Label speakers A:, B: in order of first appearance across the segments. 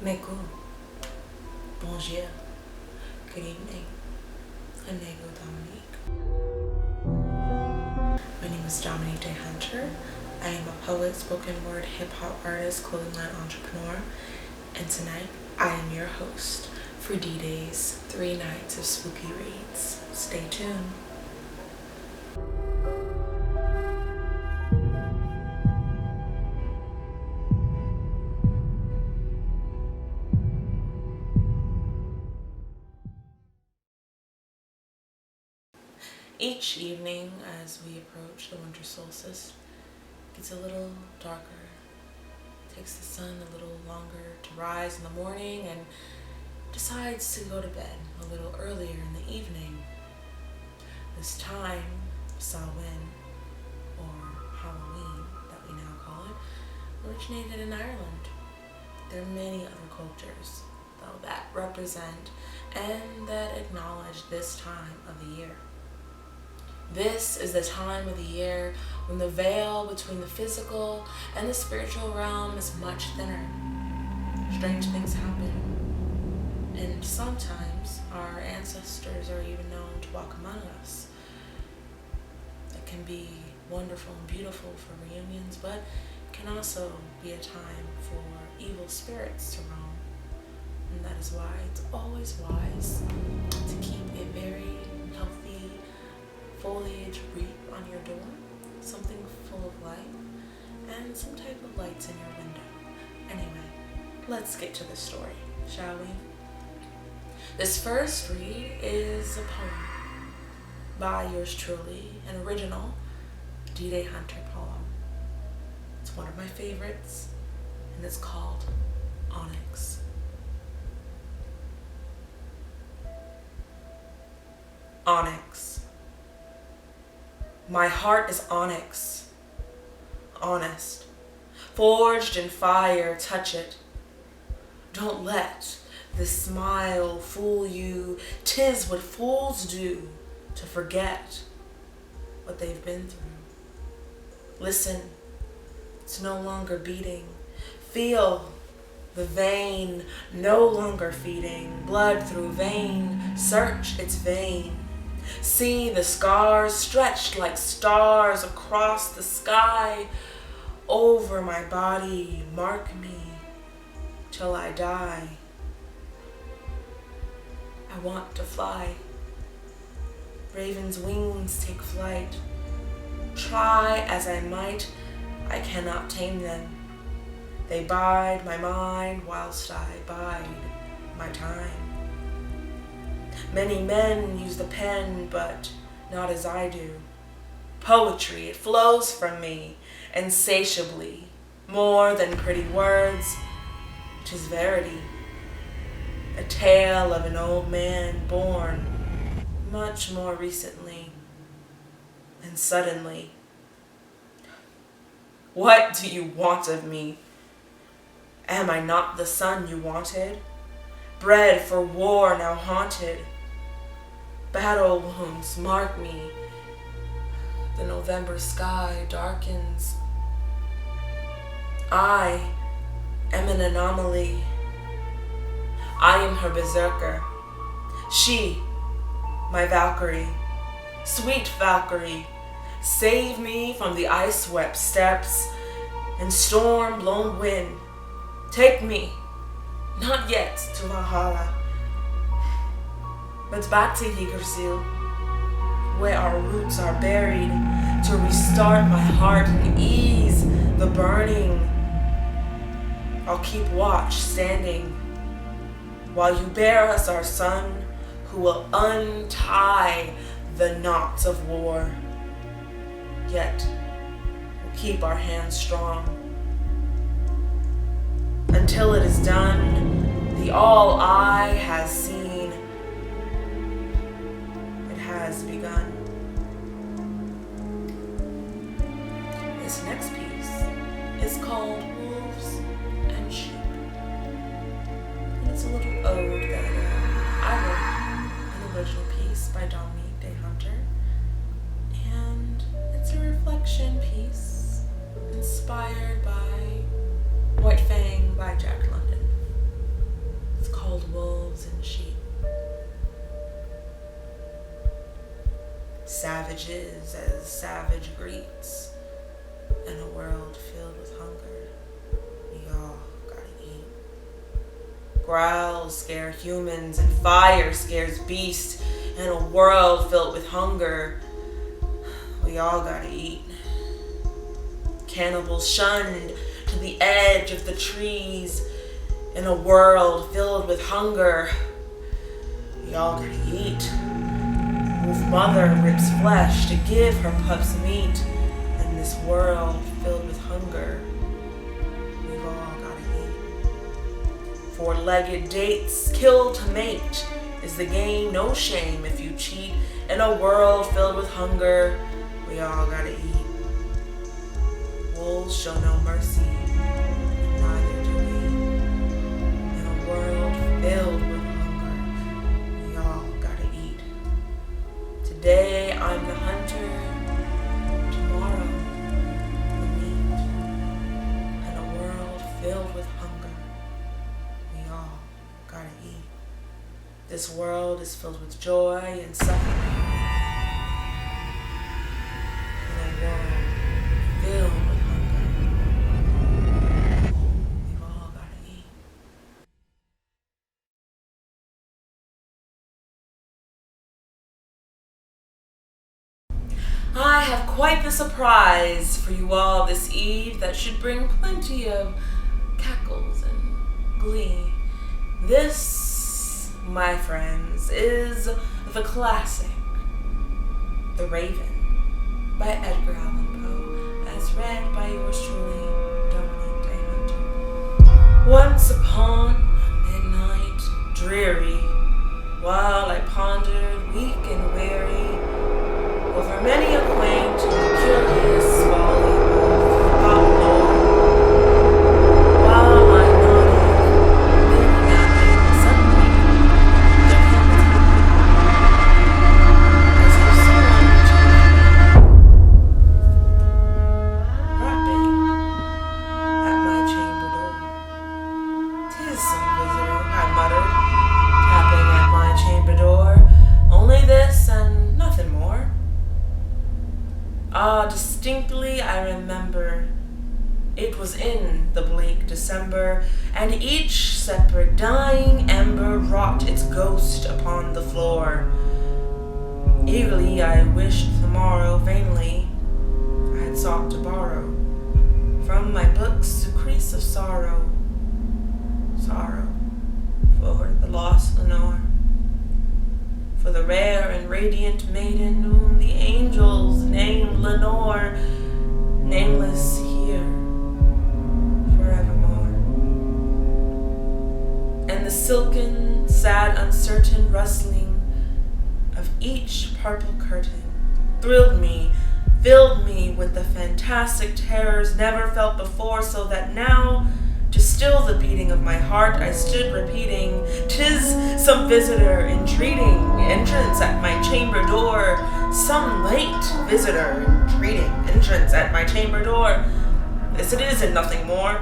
A: Mecou. Bonjour. Good evening. Dominique. My name is Dominique Daye. I am a poet, spoken word, hip-hop artist, clothing line entrepreneur, and tonight I am your host for DDaye's 3 nights of spooky reads. Stay tuned. Each evening as we approach the winter solstice, it gets a little darker. It takes the sun a little longer to rise in the morning and decides to go to bed a little earlier in the evening. This time, Samhain, or Halloween that we now call it, originated in Ireland. There are many other cultures, though, that represent and that acknowledge this time of the year. This is the time of the year when the veil between the physical and the spiritual realm is much thinner. Strange things happen, and sometimes our ancestors are even known to walk among us. It can be wonderful and beautiful for reunions, but it can also be a time for evil spirits to roam. And that is why it's always wise to keep a very healthy foliage wreath on your door, something full of light, and some type of lights in your window. Anyway, let's get to the story, shall we? This first read is a poem by yours truly, an original DDaye poem. It's one of my favorites, and it's called Onyx. Onyx. My heart is onyx, honest, forged in fire, touch it. Don't let this smile fool you, 'tis what fools do to forget what they've been through. Listen, it's no longer beating. Feel the vein no longer feeding, blood through vein, search its vein. See the scars stretched like stars across the sky. Over my body, mark me till I die. I want to fly. Raven's wings take flight. Try as I might, I cannot tame them. They bide my mind whilst I bide my time. Many men use the pen, but not as I do. Poetry, it flows from me insatiably, more than pretty words. 'Tis verity, a tale of an old man born much more recently and suddenly. What do you want of me? Am I not the son you wanted? Bred for war, now haunted. Battle wounds mark me. The November sky darkens. I am an anomaly. I am her berserker. She, my Valkyrie, sweet Valkyrie, save me from the ice-swept steppes and storm-blown wind. Take me, not yet to Valhalla, but back to Yggdrasil, where our roots are buried, to restart my heart and ease the burning. I'll keep watch standing while you bear us our son, who will untie the knots of war. Yet we'll keep our hands strong. Until it is done, the all eye has seen. It has begun. This next piece is called Wolves and Sheep. And it's a little ode that I wrote, an original piece by Dominique Daye. And it's a reflection piece inspired by White Fang by Jack London. savages as savage greets. In a world filled with hunger, we all gotta eat. Growls scare humans and fire scares beasts. In a world filled with hunger, we all gotta eat. Cannibals shunned to the edge of the trees. In a world filled with hunger, we all gotta eat. Wolf mother rips flesh to give her pups meat. In this world filled with hunger, we've all gotta eat. Four-legged dates kill to mate is the game, no shame if you cheat. In a world filled with hunger, we all gotta eat. Wolves show no mercy, and neither do we. In a world filled with hunger, we all gotta eat. Today I'm the hunter, tomorrow the meat. In a world filled with hunger, we all gotta eat. This world is filled with joy and suffering. In a world filled with hunger, we've all gotta eat. I have quite the surprise for you all this eve that should bring plenty of cackles and glee. This, my friends, is the classic The Raven by Edgar Allan Poe, as read by yours truly, Dominique Daye. Once upon a midnight dreary, while I pondered weak and weary over many a quaint and curious folly of thought lore, while I nodded, nearly napping, suddenly there came a tapping, as if someone rapping at my chamber door. "'Tis some visitor," I muttered, tapping at my chamber door. "Only this and nothing more." Distinctly I remember it was in the bleak December, and each separate dying ember wrought its ghost upon the floor. Eagerly I wished the morrow, vainly I had sought to borrow from my books sucrease of sorrow, sorrow for the lost Lenore, for the rare and radiant maiden whom the angels named Lenore, nameless here forevermore. And the silken, sad, uncertain rustling of each purple curtain thrilled me, filled me with the fantastic terrors never felt before, so that now, to still the beating of my heart, I stood repeating, "'Tis some visitor entreating entrance at my chamber door, some late visitor entreating entrance at my chamber door. This it is and nothing more."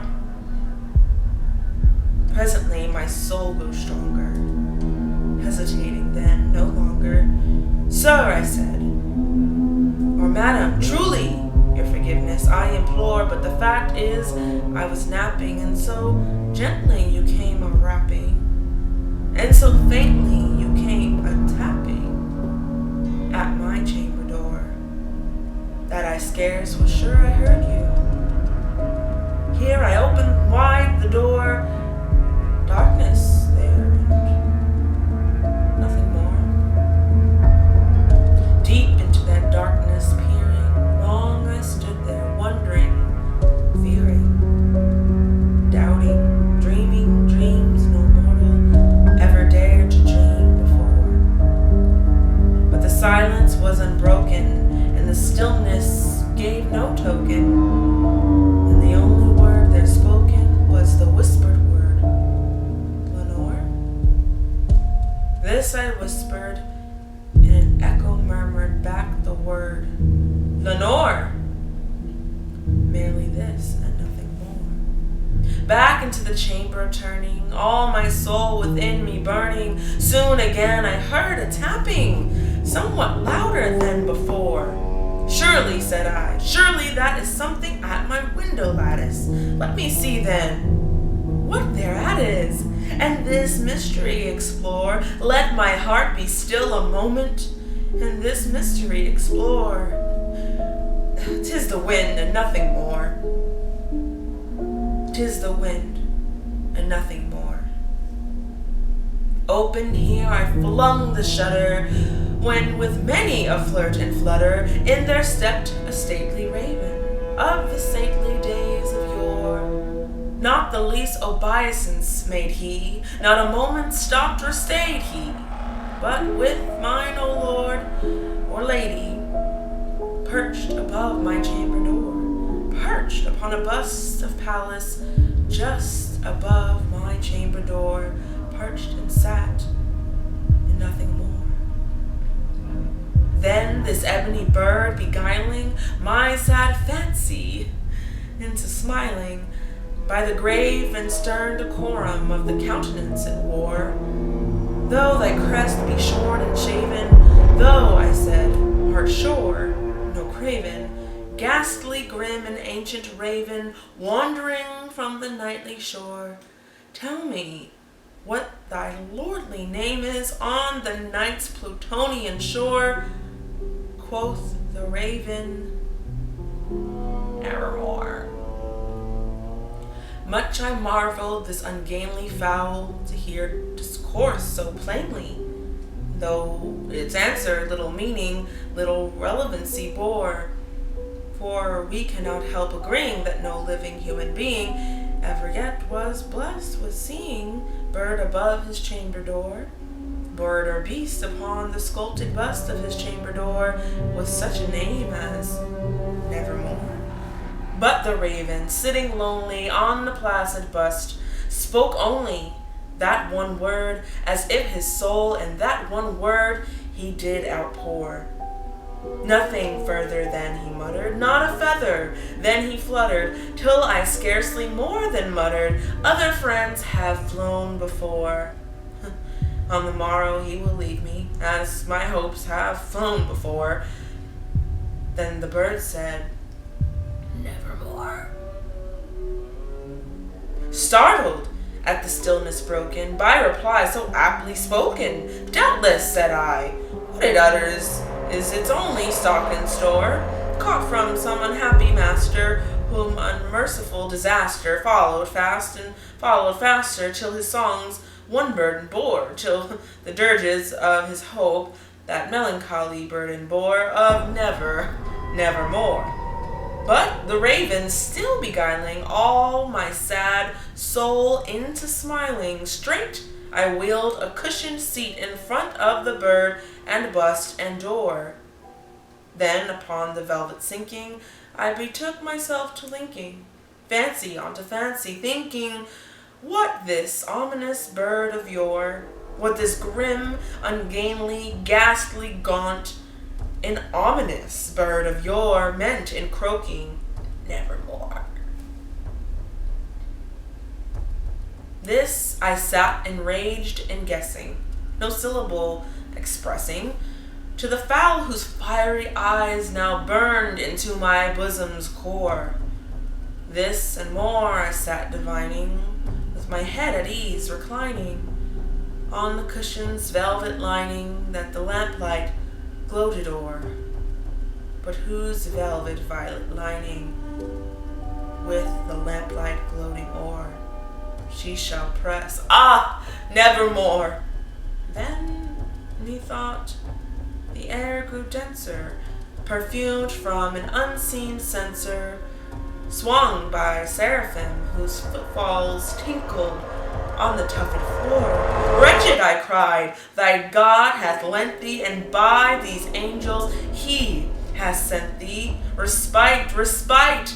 A: Presently my soul grew stronger, hesitating then no longer. "Sir," I said, "or madam, truly your forgiveness I implore, but the fact is I was napping, and so gently you came a-rapping, and so faintly you came a-tapping at my chamber door, that I scarce was sure I heard you. Here I opened wide the door, darkness there, and nothing more. Deep into that darkness peering, long I stood there, wondering, fearing, doubting, dreaming dreams no mortal ever dared to dream before. But the silence was unbroken, and the stillness gave no token, and the only word there spoken was the whispered word, "Lenore?" This I whispered, and an echo murmured back the word, "Lenore!" Merely this and nothing more. Back into the chamber turning, all my soul within me burning, soon again I heard a tapping, somewhat louder than before. Surely, said I, surely that is something at my window lattice. Let me see then what thereat is, and this mystery explore. Let my heart be still a moment, and this mystery explore. 'Tis the wind and nothing more. 'Tis the wind and nothing more. Open here I flung the shutter, when with many a flirt and flutter in there stepped a stately raven of the saintly days of yore. Not the least obeisance made he, not a moment stopped or stayed he, but with mine, O Lord or Lady, perched above my chamber door, perched upon a bust of Pallas, just above my chamber door, perched and sat, and nothing more. Then this ebony bird beguiling my sad fancy into smiling, by the grave and stern decorum of the countenance it wore. Though thy crest be shorn and shaven, though, I said, art sure, no craven, ghastly, grim, and ancient raven, wandering from the nightly shore, tell me what thy lordly name is on the night's Plutonian shore. Quoth the raven, nevermore. Much I marveled this ungainly fowl to hear discourse so plainly, though its answer little meaning, little relevancy bore. For we cannot help agreeing that no living human being ever yet was blessed with seeing bird above his chamber door, bird or beast upon the sculpted bust of his chamber door, with such a name as Nevermore. But the raven, sitting lonely on the placid bust, spoke only that one word, as if his soul in that one word he did outpour. Nothing further than he muttered, not a feather then he fluttered, till I scarcely more than muttered, other friends have flown before. On the morrow he will leave me, as my hopes have flown before. Then the bird said, nevermore. Startled at the stillness broken by reply so aptly spoken, doubtless, said I, what it utters is its only stock and store, caught from some unhappy master, whom unmerciful disaster followed fast and followed faster, till his songs one burden bore, till the dirges of his hope that melancholy burden bore of nevermore. But the raven still beguiling all my sad soul into smiling, straight I wheeled a cushioned seat in front of the bird and bust and door. Then upon the velvet sinking, I betook myself to linking fancy onto fancy, thinking what this ominous bird of yore, what this grim, ungainly, ghastly, gaunt, an ominous bird of yore meant in croaking nevermore. This I sat enraged in guessing, no syllable expressing, to the fowl whose fiery eyes now burned into my bosom's core. This and more I sat divining, with my head at ease reclining, on the cushion's velvet lining that the lamplight gloated o'er, but whose velvet violet lining with the lamplight gloating o'er she shall press, nevermore. Then, methought, the air grew denser, perfumed from an unseen censer, swung by seraphim whose footfalls tinkled on the tufted floor. Wretched, I cried, thy God hath lent thee, and by these angels he has sent thee respite,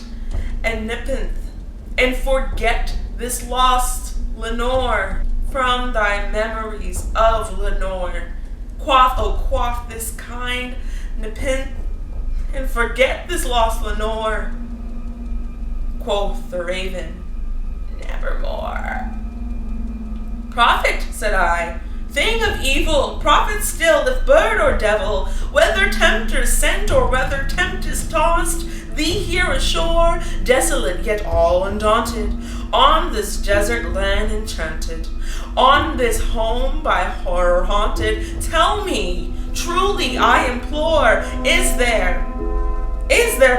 A: and nepenthe, and forget this lost Lenore from thy memories of Lenore. Quaff this kind nepenthe, and forget this lost Lenore. Quoth the raven, nevermore. Prophet, said I, Thing of evil, prophet still, if bird or devil, whether tempter sent or whether tempest tossed, thee here ashore, desolate yet all undaunted, on this desert land enchanted, on this home by horror haunted, tell me, truly I implore, is there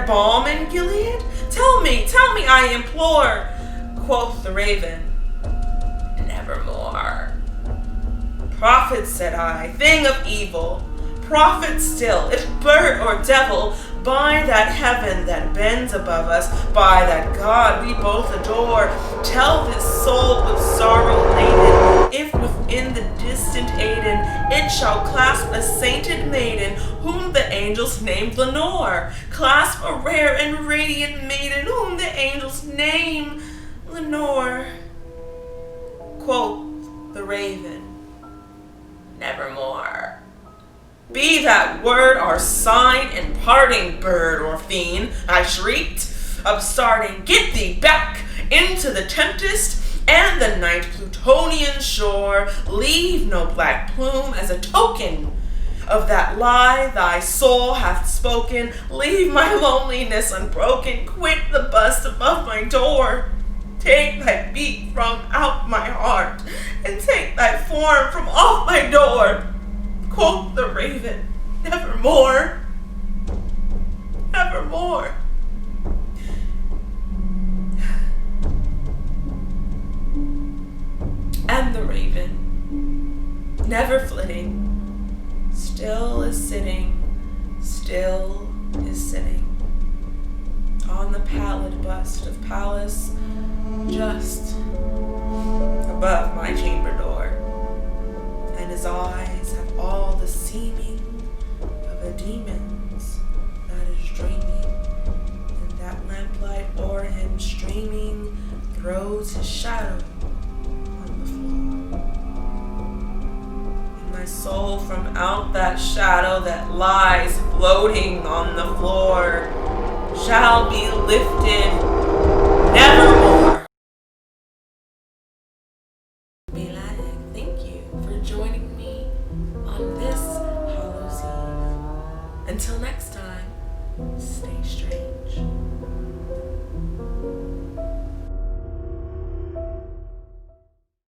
A: balm in Gilead? Tell me, I implore. Quoth the raven, nevermore. Prophet, said I, thing of evil, prophet still, if bird or devil, by that heaven that bends above us, by that God we both adore, tell this soul with sorrow laden, if within the distant Aidenn it shall clasp a sainted maiden, whom the angels named Lenore, clasp a rare and radiant maiden, whom the angels name Lenore. Quoth the raven, nevermore. Be that word our sign in parting, bird or fiend, I shrieked, upstarting, get thee back into the tempest and the night Plutonian shore. Leave no black plume as a token of that lie thy soul hath spoken. Leave my loneliness unbroken. Quit the bust above my door. Take thy beat from out my heart, and take thy form from off my door. Quoth the raven, nevermore, nevermore. And the raven, never flitting, still is sitting on the pallid bust of Pallas, just above my chamber door, and his eyes have all the seeming of a demon's that is dreaming, and that lamplight o'er him streaming throws his shadow on the floor. And my soul from out that shadow that lies floating on the floor shall be lifted